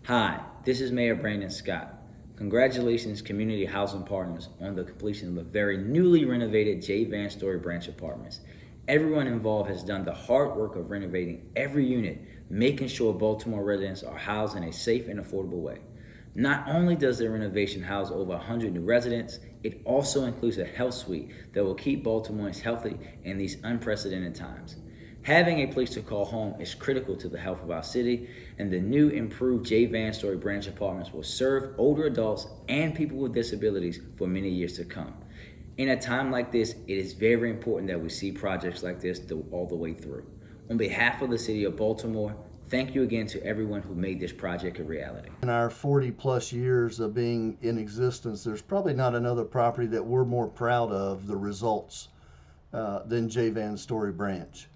Hi, this is Mayor Brandon Scott. Congratulations, Community Housing Partners, on the completion of the very newly renovated J. Van Story Branch Apartments. Everyone involved has done the hard work of renovating every unit, making sure Baltimore residents are housed in a safe and affordable way. Not only does the renovation house over 100 new residents, it also includes a health suite that will keep Baltimoreans healthy in these unprecedented times. Having a place to call home is critical to the health of our city, and the new improved J. Van Story Branch Apartments will serve older adults and people with disabilities for many years to come. In a time like this, it is very important that we see projects like this all the way through. On behalf of the City of Baltimore, thank you again to everyone who made this project a reality. In our 40 plus years of being in existence, there's probably not another property that we're more proud of the results than J. Van Story Branch.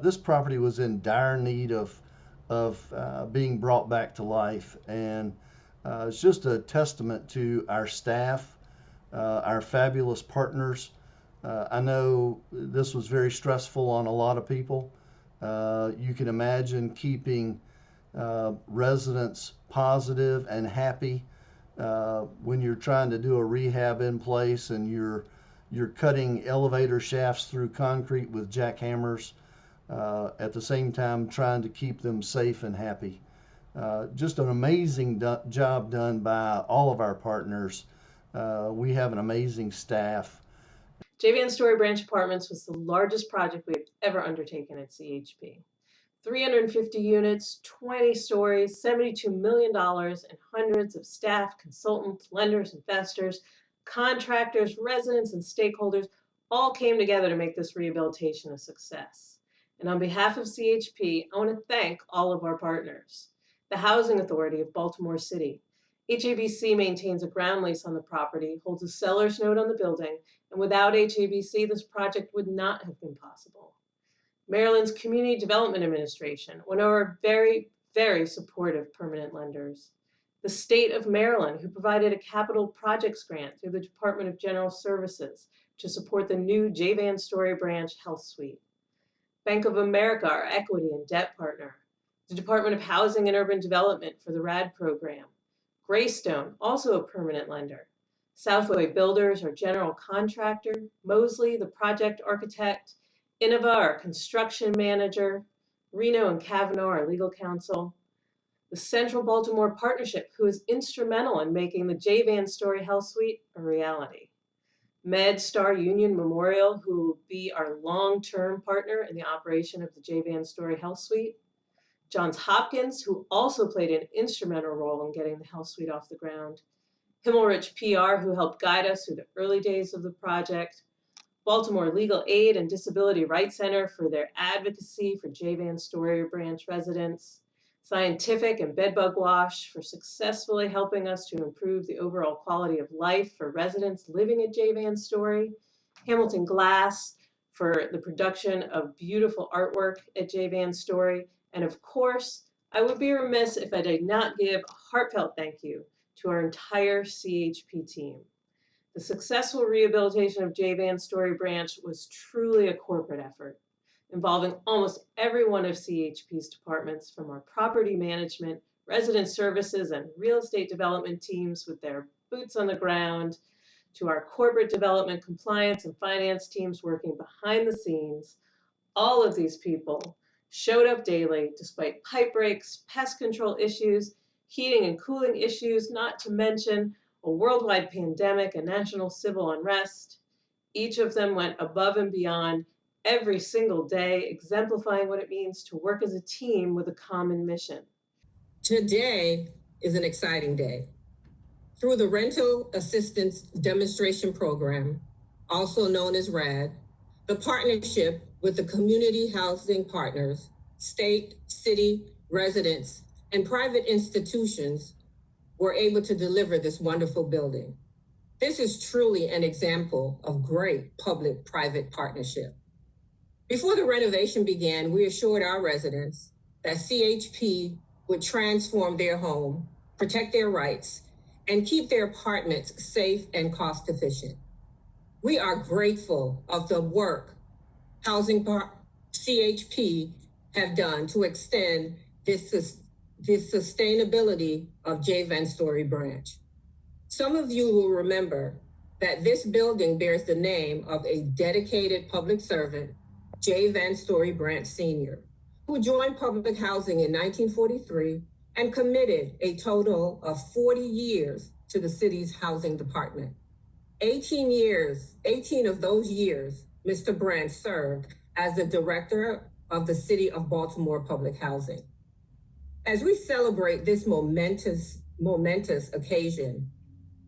This property was in dire need of being brought back to life, and it's just a testament to our staff, our fabulous partners. I know this was very stressful on a lot of people. You can imagine keeping residents positive and happy when you're trying to do a rehab in place and you're cutting elevator shafts through concrete with jackhammers, at the same time trying to keep them safe and happy. Just an amazing job done by all of our partners. We have an amazing staff. J. Van Story Branch Apartments was the largest project we have ever undertaken at CHP. 350 units, 20 stories, $72 million, and hundreds of staff, consultants, lenders, investors, contractors, residents, and stakeholders all came together to make this rehabilitation a success. And on behalf of CHP, I want to thank all of our partners. The Housing Authority of Baltimore City. HABC maintains a ground lease on the property, holds a seller's note on the building, and without HABC, this project would not have been possible. Maryland's Community Development Administration, one of our very, very supportive permanent lenders. The state of Maryland, who provided a capital projects grant through the Department of General Services to support the new J. Van Story Branch Health Suite. Bank of America, our equity and debt partner. The Department of Housing and Urban Development for the RAD program. Greystone, also a permanent lender. Southway Builders, our general contractor. Mosley, the project architect. Innova, our construction manager. Reno and Kavanaugh, our legal counsel. The Central Baltimore Partnership, who is instrumental in making the J. Van Story Health Suite a reality. MedStar Union Memorial, who will be our long-term partner in the operation of the J. Van Story Health Suite. Johns Hopkins, who also played an instrumental role in getting the health suite off the ground. Himmelrich PR, who helped guide us through the early days of the project. Baltimore Legal Aid and Disability Rights Center for their advocacy for J. Van Story Branch residents. Scientific and Bedbug Wash for successfully helping us to improve the overall quality of life for residents living at J. Van Story. Hamilton Glass for the production of beautiful artwork at J. Van Story. And of course, I would be remiss if I did not give a heartfelt thank you to our entire CHP team. The successful rehabilitation of J. Van Story Branch was truly a corporate effort, involving almost every one of CHP's departments, from our property management, resident services, and real estate development teams with their boots on the ground, to our corporate development, compliance, and finance teams working behind the scenes. All of these people showed up daily despite pipe breaks, pest control issues, heating and cooling issues, not to mention a worldwide pandemic and national civil unrest. Each of them went above and beyond every single day, exemplifying what it means to work as a team with a common mission. Today is an exciting day. Through the Rental Assistance Demonstration Program, also known as RAD, the partnership with the community housing partners, state, city, residents, and private institutions were able to deliver this wonderful building. This is truly an example of great public-private partnership. Before the renovation began, we assured our residents that CHP would transform their home, protect their rights, and keep their apartments safe and cost efficient. We are grateful of the work CHP have done to extend this the sustainability of J. Van Story Branch. Some of you will remember that this building bears the name of a dedicated public servant, J. Van Story Branch Sr., who joined public housing in 1943 and committed a total of 40 years to the city's housing department. 18 of those years, Mr. Branch served as the director of the City of Baltimore Public Housing. As we celebrate this momentous occasion,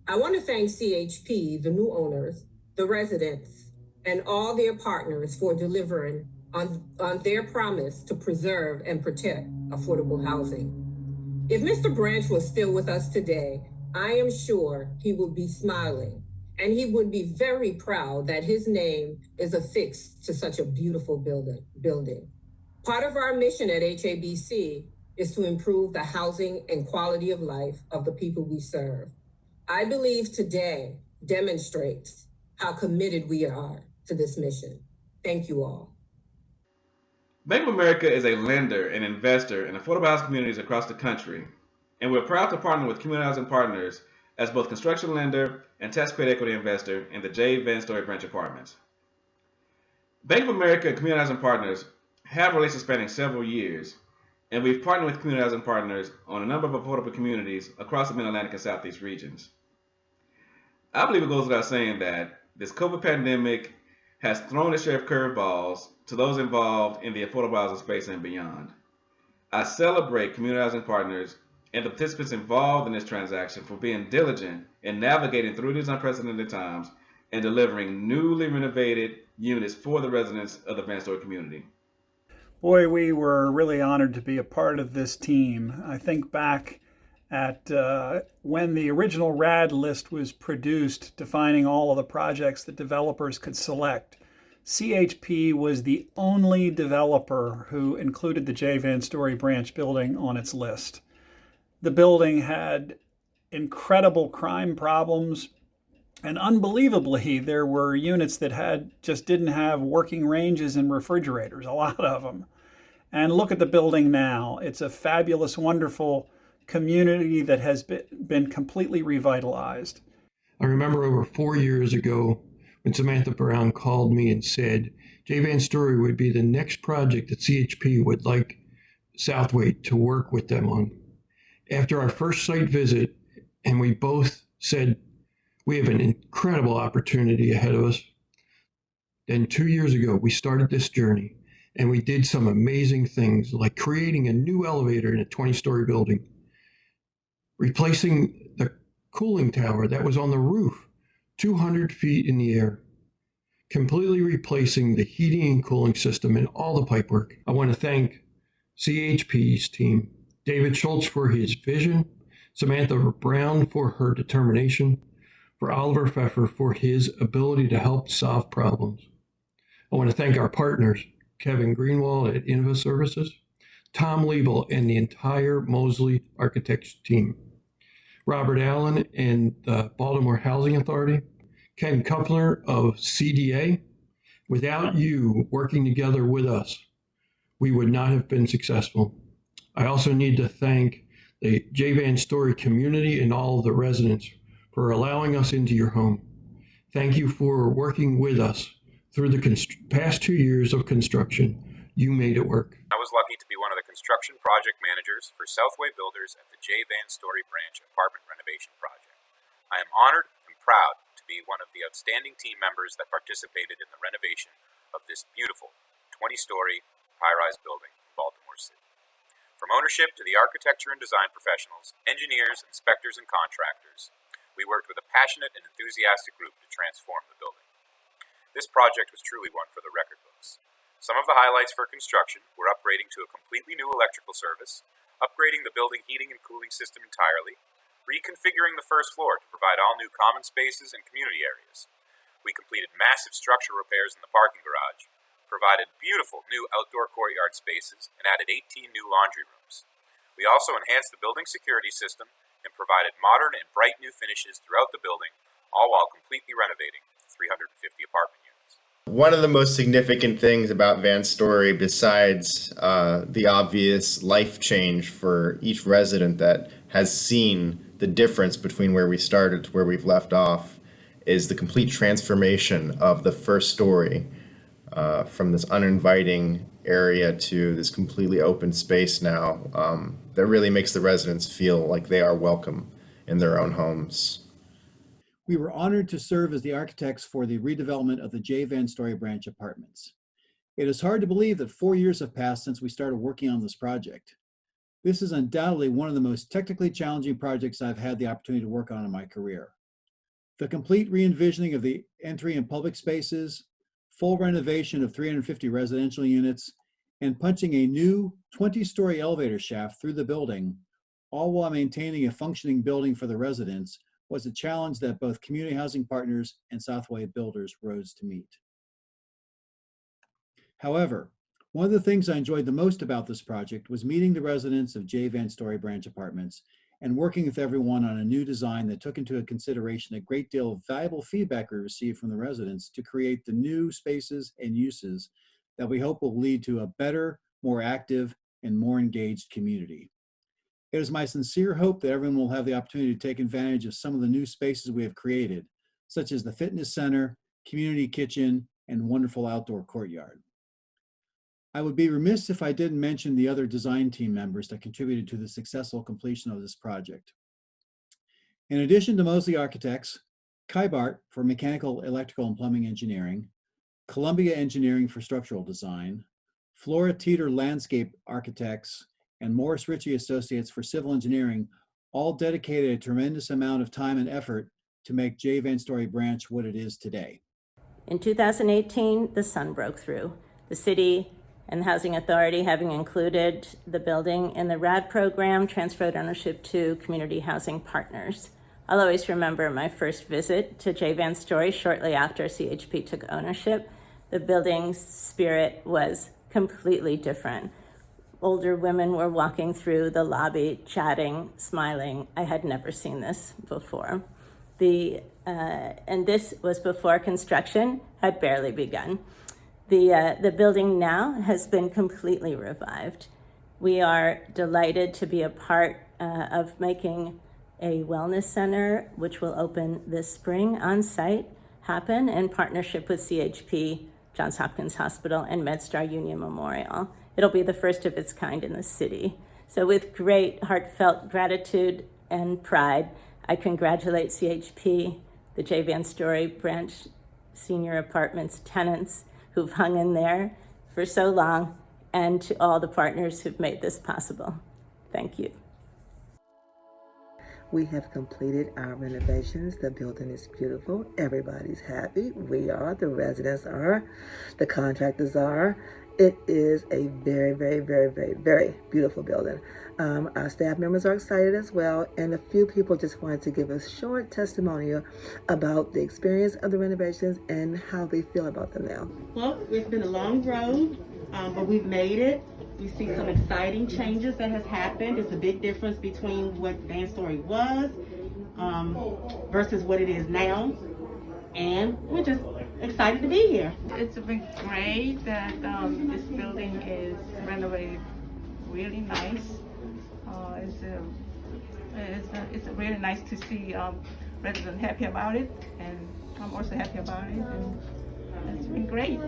I want to thank CHP, the new owners, the residents, and all their partners for delivering on their promise to preserve and protect affordable housing. If Mr. Branch was still with us today, I am sure he would be smiling, and he would be very proud that his name is affixed to such a beautiful building. Part of our mission at HABC is to improve the housing and quality of life of the people we serve. I believe today demonstrates how committed we are to this mission. Thank you all. Bank of America is a lender and investor in affordable housing communities across the country, and we're proud to partner with Community Housing Partners as both construction lender and tax credit equity investor in the J. Van Story Branch Apartments. Bank of America and Community Housing Partners have relations spanning several years, and we've partnered with Community Housing Partners on a number of affordable communities across the Mid-Atlantic and Southeast regions. I believe it goes without saying that this COVID pandemic has thrown its share of curveballs to those involved in the affordable housing space and beyond. I celebrate Community Housing Partners and the participants involved in this transaction for being diligent in navigating through these unprecedented times and delivering newly renovated units for the residents of the Van Story community. Boy, we were really honored to be a part of this team. I think back at when the original RAD list was produced, defining all of the projects that developers could select. CHP was the only developer who included the J. Van Story Branch building on its list. The building had incredible crime problems, and unbelievably, there were units that just didn't have working ranges and refrigerators, a lot of them. And look at the building now. It's a fabulous, wonderful community that has been completely revitalized. I remember over 4 years ago when Samantha Brown called me and said J. Van Story would be the next project that CHP would like Southway to work with them on. After our first site visit, and we both said we have an incredible opportunity ahead of us, then 2 years ago we started this journey, and we did some amazing things like creating a new elevator in a 20-story building, replacing the cooling tower that was on the roof 200 feet in the air, completely replacing the heating and cooling system and all the pipework. I want to thank CHP's team, David Schultz for his vision, Samantha Brown for her determination, for Oliver Pfeffer for his ability to help solve problems. I want to thank our partners, Kevin Greenwald at Innova Services, Tom Liebel and the entire Mosley Architects team, Robert Allen and the Baltimore Housing Authority, Ken Kupfler of CDA. Without you working together with us, we would not have been successful. I also need to thank the J. Van Story community and all of the residents for allowing us into your home. Thank you for working with us through the past 2 years of construction. You made it work. I was lucky to be one of the construction project managers for Southway Builders at the J. Van Story Branch apartment renovation project. I am honored and proud to be one of the outstanding team members that participated in the renovation of this beautiful 20-story high-rise building in Baltimore City. From ownership to the architecture and design professionals, engineers, inspectors, and contractors, we worked with a passionate and enthusiastic group to transform the building. This project was truly one for the record books. Some of the highlights for construction were upgrading to a completely new electrical service, upgrading the building heating and cooling system entirely, reconfiguring the first floor to provide all new common spaces and community areas. We completed massive structural repairs in the parking garage, provided beautiful new outdoor courtyard spaces, and added 18 new laundry rooms. We also enhanced the building security system and provided modern and bright new finishes throughout the building, all while completely renovating 350 apartment units. One of the most significant things about Van Story, besides the obvious life change for each resident that has seen the difference between where we started to where we've left off, is the complete transformation of the first story from this uninviting area to this completely open space now that really makes the residents feel like they are welcome in their own homes. We were honored to serve as the architects for the redevelopment of the J. Van Story Branch Apartments. It is hard to believe that 4 years have passed since we started working on this project. This is undoubtedly one of the most technically challenging projects I've had the opportunity to work on in my career. The complete re-envisioning of the entry and public spaces, full renovation of 350 residential units, and punching a new 20-story elevator shaft through the building, all while maintaining a functioning building for the residents, was a challenge that both community housing partners and Southway builders rose to meet. However, one of the things I enjoyed the most about this project was meeting the residents of J. Van Story Branch Apartments and working with everyone on a new design that took into consideration a great deal of valuable feedback we received from the residents to create the new spaces and uses that we hope will lead to a better, more active, and more engaged community. It is my sincere hope that everyone will have the opportunity to take advantage of some of the new spaces we have created, such as the fitness center, community kitchen, and wonderful outdoor courtyard. I would be remiss if I didn't mention the other design team members that contributed to the successful completion of this project. In addition to Mosley Architects, Kybart for mechanical, electrical, and plumbing engineering, Columbia Engineering for structural design, Flora Teeter Landscape Architects, and Morris Ritchie Associates for civil engineering all dedicated a tremendous amount of time and effort to make J. Van Story Branch what it is today. In 2018, the sun broke through. The city and the Housing Authority, having included the building in the RAD program, transferred ownership to Community Housing Partners. I'll always remember my first visit to J. Van Story shortly after CHP took ownership. The building's spirit was completely different. Older women were walking through the lobby, chatting, smiling. I had never seen this before. And this was before construction had barely begun. The building now has been completely revived. We are delighted to be a part of making a wellness center, which will open this spring on site, happen in partnership with CHP, Johns Hopkins Hospital, and MedStar Union Memorial. It'll be the first of its kind in the city. So with great heartfelt gratitude and pride, I congratulate CHP, the J. Van Story Branch Senior Apartments tenants who've hung in there for so long, and to all the partners who've made this possible. Thank you. We have completed our renovations. The building is beautiful. Everybody's happy. We are, the residents are, the contractors are. It is a very, very, very, very, very beautiful building. Our staff members are excited as well, and a few people just wanted to give a short testimonial about the experience of the renovations and how they feel about them now. Well, it's been a long road, but we've made it. We see some exciting changes that has happened. It's a big difference between what Van Story was versus what it is now. And we're just excited to be here. It's been great that this building is renovated really nice. It's really nice to see residents happy about it, and I'm also happy about it, and it's been great.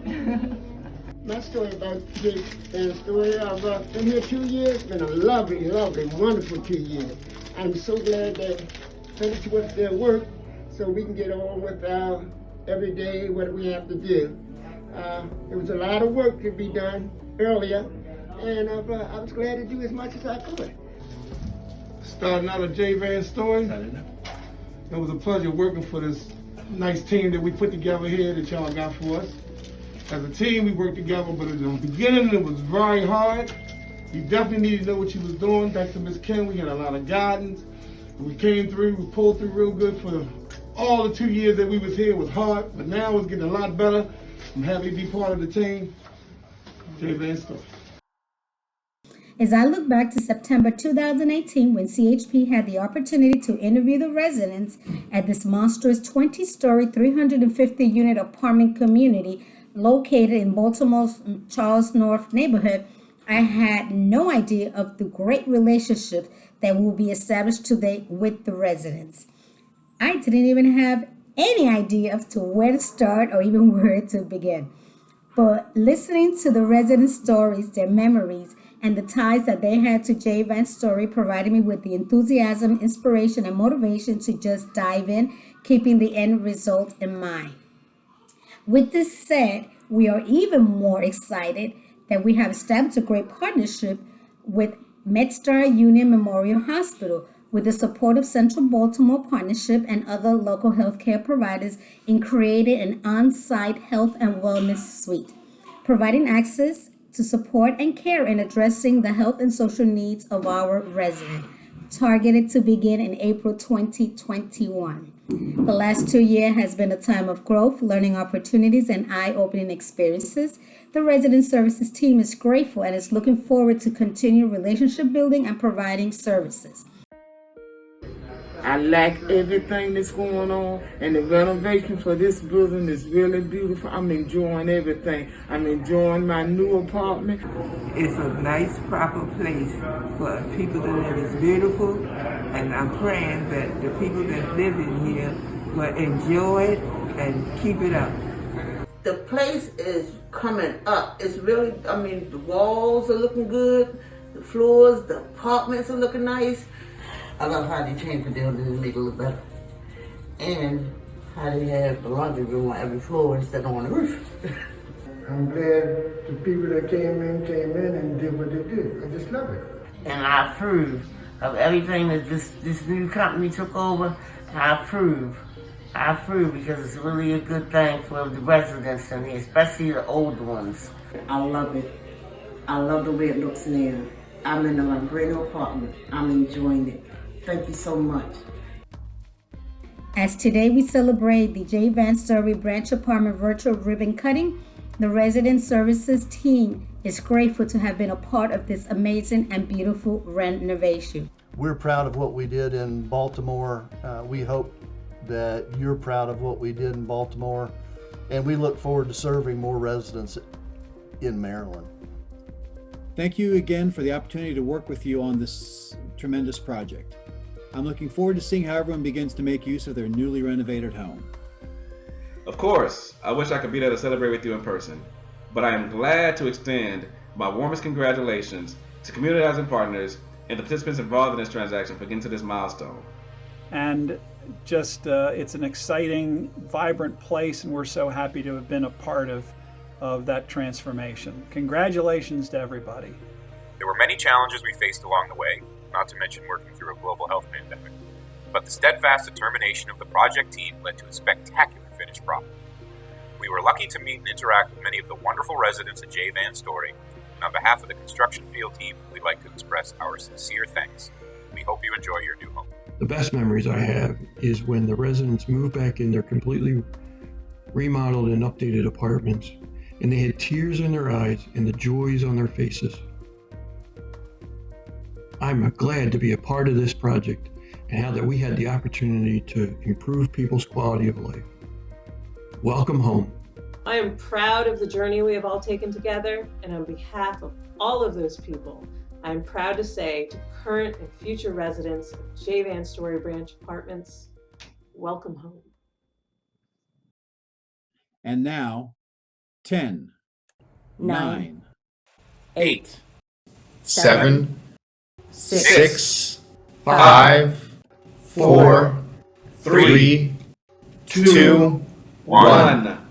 My story about J. Van Story, I've been here 2 years. It's been a lovely, lovely, wonderful 2 years. I'm so glad that finished with their work so we can get on with our everyday what we have to do. There was a lot of work to be done earlier, and I was glad to do as much as I could. Starting out of J. Van Story, it was a pleasure working for this nice team that we put together here that y'all got for us. As a team, we worked together, but in the beginning, it was very hard. You definitely needed to know what you was doing. Thanks to Ms. Kim, we had a lot of guidance. We came through, we pulled through real good for all the 2 years that we was here. It was hard, but now it's getting a lot better. I'm happy to be part of the team. J. Van Story. As I look back to September 2018, when CHP had the opportunity to interview the residents at this monstrous 20-story, 350-unit apartment community located in Baltimore's Charles North neighborhood, I had no idea of the great relationship that will be established today with the residents. I didn't even have any idea of to where to start or even where to begin. But listening to the residents' stories, their memories, and the ties that they had to J. Van's story provided me with the enthusiasm, inspiration, and motivation to just dive in, keeping the end result in mind. With this said, we are even more excited that we have established a great partnership with MedStar Union Memorial Hospital with the support of Central Baltimore Partnership and other local healthcare providers in creating an on-site health and wellness suite, providing access to support and care in addressing the health and social needs of our residents, targeted to begin in April 2021. The last 2 years has been a time of growth, learning opportunities, and eye-opening experiences. The resident services team is grateful and is looking forward to continue relationship building and providing services. I like everything that's going on, and the renovation for this building is really beautiful. I'm enjoying everything. I'm enjoying my new apartment. It's a nice, proper place for people to live. It's beautiful, and I'm praying that the people that live in here will enjoy it and keep it up. The place is coming up. It's really, the walls are looking good, the floors, the apartments are looking nice. I love how they changed the building to make it look better. And how they have the laundry room on every floor instead of on the roof. I'm glad the people that came in and did what they did. I just love it. And I approve of everything that this new company took over. I approve because it's really a good thing for the residents in here, especially the older ones. I love it. I love the way it looks now. I'm in a brand new apartment. I'm enjoying it. Thank you so much. As today we celebrate the J. Van Story Branch Apartment virtual ribbon cutting, the resident services team is grateful to have been a part of this amazing and beautiful renovation. We're proud of what we did in Baltimore. We hope that you're proud of what we did in Baltimore, and we look forward to serving more residents in Maryland. Thank you again for the opportunity to work with you on this tremendous project. I'm looking forward to seeing how everyone begins to make use of their newly renovated home. Of course, I wish I could be there to celebrate with you in person, but I am glad to extend my warmest congratulations to community housing partners and the participants involved in this transaction for getting to this milestone. And just, it's an exciting, vibrant place, and we're so happy to have been a part of that transformation. Congratulations to everybody. There were many challenges we faced along the way, not to mention working through a global health pandemic. But the steadfast determination of the project team led to a spectacular finished product. We were lucky to meet and interact with many of the wonderful residents at J. Van Story, and on behalf of the construction field team, we'd like to express our sincere thanks. We hope you enjoy your new home. The best memories I have is when the residents moved back in their completely remodeled and updated apartments, and they had tears in their eyes and the joys on their faces. I'm glad to be a part of this project and how that we had the opportunity to improve people's quality of life. Welcome home. I am proud of the journey we have all taken together, and on behalf of all of those people, I am proud to say to current and future residents of J. Van Story Branch Apartments, welcome home. And now, 10, 9, 8, 7, 6, 5, 4, 3, 2, 1.